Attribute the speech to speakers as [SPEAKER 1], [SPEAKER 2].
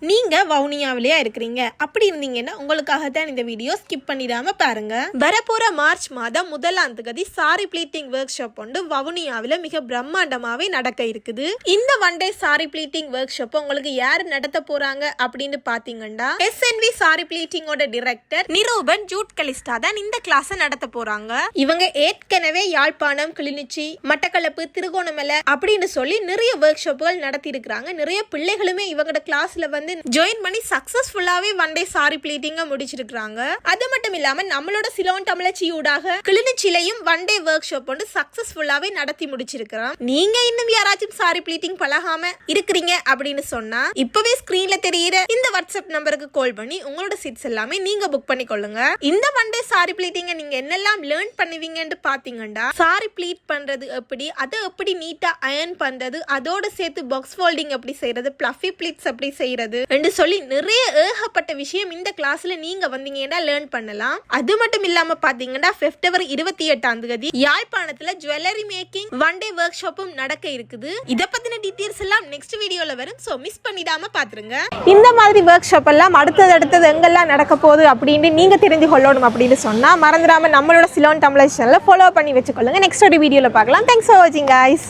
[SPEAKER 1] நீங்க வவுனியாவிலேயே இருக்கிறீங்க அப்படி இருந்தீங்கன்னா உங்களுக்காக தான் இந்த வீடியோ ஸ்கிப் பண்ணிடாம பாருங்க. வரப்போற மார்ச் மாதம் 1ஆம் தேதி சாரி ப்ளீட்டிங் ஒர்க் ஷாப் ஒன்று வவுனியாவில மிக பிரம்மாண்டமாவே நடக்க இருக்குது. இந்த one day sari pleating workshop உங்களுக்கு யாரு நடத்த போறாங்க அப்படின்னு பாத்தீங்கன்னா SNV சாரி ப்ளீட்டிங்கோட டைரக்டர் நிரூபன் ஜூட் கலிஸ்டா தான் இந்த கிளாஸ் நடத்த போறாங்க. இவங்க ஏற்கனவே யாழ்ப்பாணம், கிளிநொச்சி, மட்டக்களப்பு, திருகோணமலை அப்படின்னு சொல்லி நிறைய ஒர்க் ஷாப்புகள் நடத்தி இருக்கிறாங்க. நிறைய பிள்ளைகளுமே இவங்களோட கிளாஸ்ல வந்து ஜாயின் பண்ணி சக்சஸ்ஃபுல்லாவே ஒன் டே சாரி ப்ளீட்டிங்க முடிச்சிருக்காங்க. அது மட்டும் இல்லாம நம்மளோட சிலோன் தமிழச்சி ஊடாக கிளிநொச்சியிலையும் ஒன் டே ஒர்க் ஷாப் வந்து சக்சஸ்ஃபுல்லாவே நடத்தி முடிச்சிருக்கிறோம். நீங்க இன்னும் யாராச்சும் சாரி ப்ளீட்டிங் பழகாம இருக்கிறீங்க அப்படின்னு சொன்னா இப்பவே ஸ்கிரீன்ல தெரியுற இந்த வாட்ஸ்அப் நம்பருக்கு கால் பண்ணி உங்களோட சீட்ஸ் எல்லாமே நீங்க புக் பண்ணி கொள்ளுங்க. இந்த ஒன் டே சாரி ப்ளீட்டிங்க நீங்க என்னெல்லாம் லேர்ன் பண்ணுவீங்கன்னு பாத்தீங்கன்னா சாரி ப்ளீட் பண்றது எப்படி, அதை எப்படி நீட்டா அயர்ன் பண்றது, அதோட சேர்த்து பாக்ஸ் ஃபோல்டிங் எப்படி செய்யறது, பிளஃபி ப்ளீட்ஸ் எப்படி செய்யறது என்று சொல்லி நிறைய ஏகப்பட்ட விஷயம் இந்த கிளாஸ்ல நீங்க வந்தீங்கன்னா லேர்ன் பண்ணலாம். அது மட்டும் இல்லாம பாத்தீங்கன்னா பிப்ரவரி 28ஆம் தேதி யாழ்ப்பாணத்துல ஜுவல்லரி மேக்கிங் ஒன் டே ஒர்க் ஷாப்பும் நடக்க இருக்குது. இத பத்தின டீடைல்ஸ் எல்லாம் நெக்ஸ்ட் வீடியோல வரும். சோ மிஸ் பண்ணிடாம பாத்துருங்க. இந்த மாதிரி ஒர்க் ஷாப் எல்லாம் அடுத்தது எங்கெல்லாம் நடக்க போகுது அப்படின்னு நீங்க தெரிஞ்சு கொள்ளணும் அப்படின்னு சொன்னா மறந்துடாம நம்மளோட சிலோன் தமிழ் சேனலை ஃபாலோ பண்ணி வச்சுக்கொள்ளுங்க. நெக்ஸ்ட் ஒரு வீடியோல பார்க்கலாம். தேங்க்ஸ் ஃபார் வாட்சிங் गाइस.